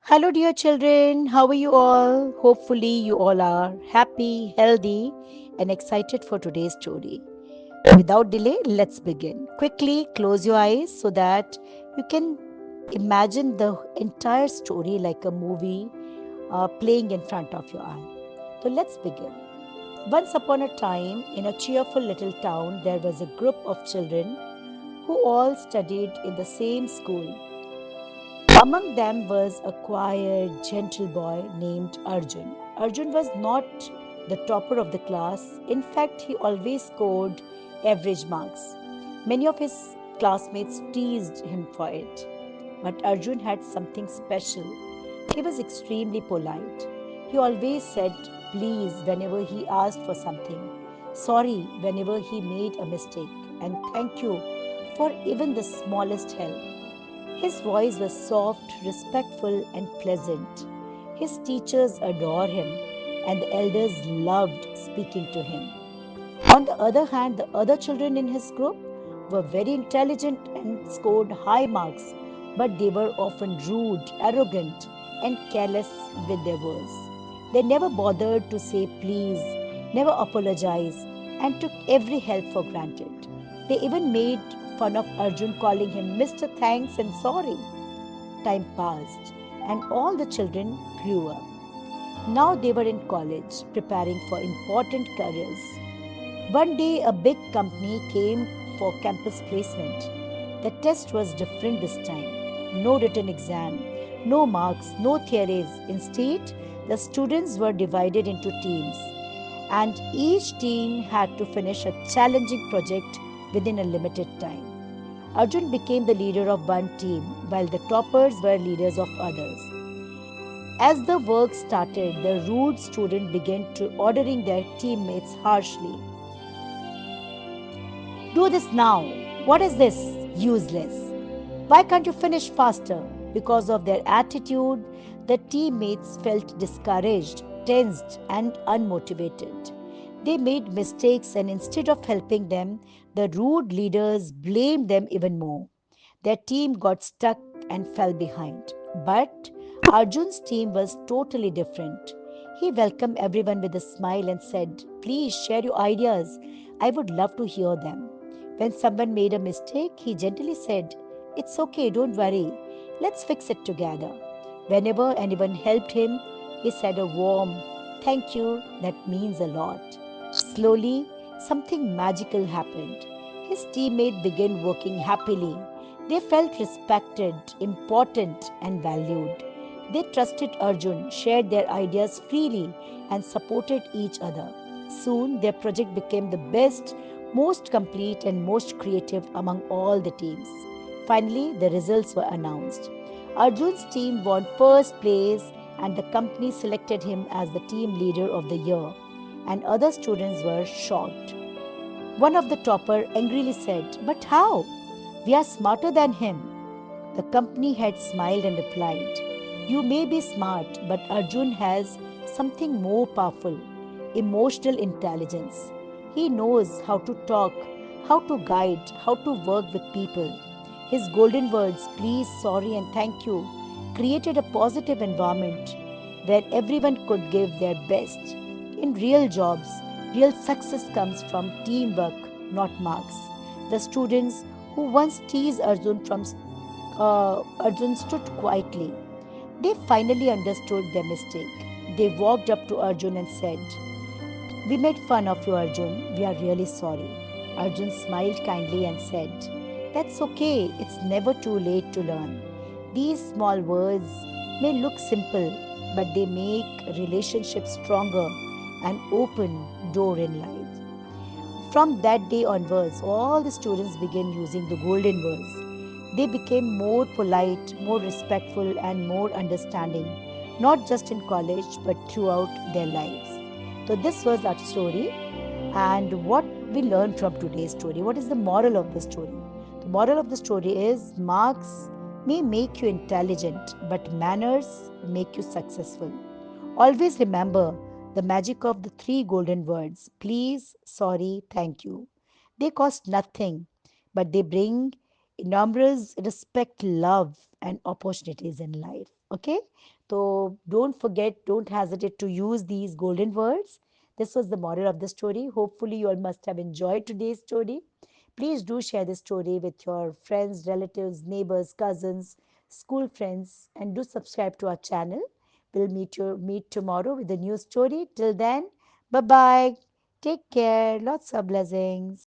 Hello, dear children. How are you all? Hopefully, you all are happy, healthy, and excited for today's story. Without delay, let's begin. Quickly close your eyes so that you can imagine the entire story like a movie playing in front of your eye. So, let's begin. Once upon a time, in a cheerful little town, there was a group of children who all studied in the same school. Among them was a quiet, gentle boy named Arjun. Arjun was not the topper of the class. In fact, he always scored average marks. Many of his classmates teased him for it. But Arjun had something special. He was extremely polite. He always said please whenever he asked for something, sorry whenever he made a mistake, and thank you for even the smallest help. His voice was soft, respectful, and pleasant. His teachers adored him, and the elders loved speaking to him. On the other hand, the other children in his group were very intelligent and scored high marks, but they were often rude, arrogant, and careless with their words. They never bothered to say please, never apologized, and took every help for granted. They even made fun of Arjun, calling him Mr. Thanks and Sorry. Time passed, and all the children grew up. Now they were in college, preparing for important careers. One day, a big company came for campus placement. The test was different this time. No written exam, no marks, no theories. Instead, the students were divided into teams, and each team had to finish a challenging project within a limited time. Arjun became the leader of one team, while the toppers were leaders of others. As the work started, the rude student began to ordering their teammates harshly. Do this now. What is this? Useless. Why can't you finish faster? Because of their attitude, the teammates felt discouraged, tensed, and unmotivated. They made mistakes, and instead of helping them, the rude leaders blamed them even more. Their team got stuck and fell behind. But Arjun's team was totally different. He welcomed everyone with a smile and said, please share your ideas. I would love to hear them. When someone made a mistake, he gently said, it's okay, don't worry. Let's fix it together. Whenever anyone helped him, he said a warm thank you that means a lot. Slowly, something magical happened. His teammate began working happily. They felt respected, important, and valued. They trusted Arjun, shared their ideas freely, and supported each other. Soon, their project became the best, most complete, and most creative among all the teams. Finally, the results were announced. Arjun's team won first place, and the company selected him as the team leader of the year, and other students were shocked. One of the topper angrily said, but how? We are smarter than him. The company head smiled and replied, you may be smart, but Arjun has something more powerful, emotional intelligence. He knows how to talk, how to guide, how to work with people. His golden words, please, sorry, and thank you, created a positive environment where everyone could give their best. In real jobs, real success comes from teamwork, not marks. The students who once teased Arjun stood quietly. They finally understood their mistake. They walked up to Arjun and said, we made fun of you, Arjun. We are really sorry. Arjun smiled kindly and said, that's okay. It's never too late to learn. These small words may look simple, but they make relationships stronger and open door in life. From that day onwards, all the students began using the golden words. They became more polite, more respectful, and more understanding, not just in college but throughout their lives. So, this was our story, and what we learned from today's story. What is the moral of the story? The moral of the story is marks may make you intelligent, but manners make you successful. Always remember the magic of the three golden words please, sorry, thank you. They cost nothing, but they bring enormous respect, love, and opportunities in life. Okay? So don't forget, don't hesitate to use these golden words. This was the moral of the story. Hopefully, you all must have enjoyed today's story. Please do share this story with your friends, relatives, neighbors, cousins, school friends, and do subscribe to our channel. We'll meet tomorrow with a new story. Till then, bye bye. Take care. Lots of blessings.